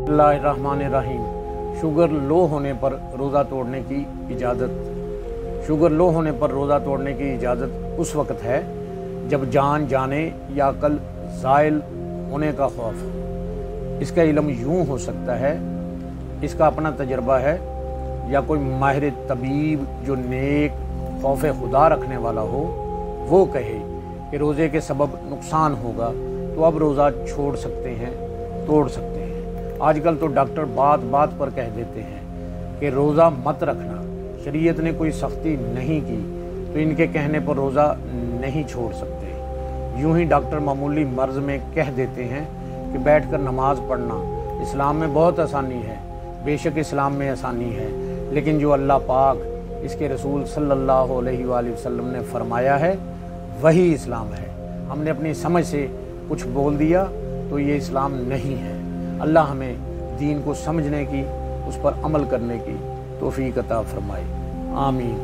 बिस्मिल्लाहिर्रहमानिर्रहीम। शुगर लो होने पर रोज़ा तोड़ने की इजाज़त। शुगर लो होने पर रोज़ा तोड़ने की इजाज़त उस वक़्त है जब जान जाने या अक़ल ज़ाइल होने का खौफ हो। इसका इल्म यूँ हो सकता है, इसका अपना तजर्बा है, या कोई माहिर तबीब जो नेक खौफ खुदा रखने वाला हो वो कहे कि रोज़े के सबब नुकसान होगा तो अब रोज़ा छोड़ सकते हैं, तोड़ सकते हैं। आजकल तो डॉक्टर बात बात पर कह देते हैं कि रोज़ा मत रखना, शरीयत ने कोई सख्ती नहीं की तो इनके कहने पर रोज़ा नहीं छोड़ सकते। यूं ही डॉक्टर मामूली मर्ज़ में कह देते हैं कि बैठकर नमाज पढ़ना इस्लाम में बहुत आसानी है। बेशक इस्लाम में आसानी है, लेकिन जो अल्लाह पाक इसके रसूल सल्लल्लाहु अलैहि वसल्लम ने फरमाया है वही इस्लाम है। हमने अपनी समझ से कुछ बोल दिया तो ये इस्लाम नहीं है। अल्लाह हमें दीन को समझने की, उस पर अमल करने की तौफीक अता फरमाए। आमीन।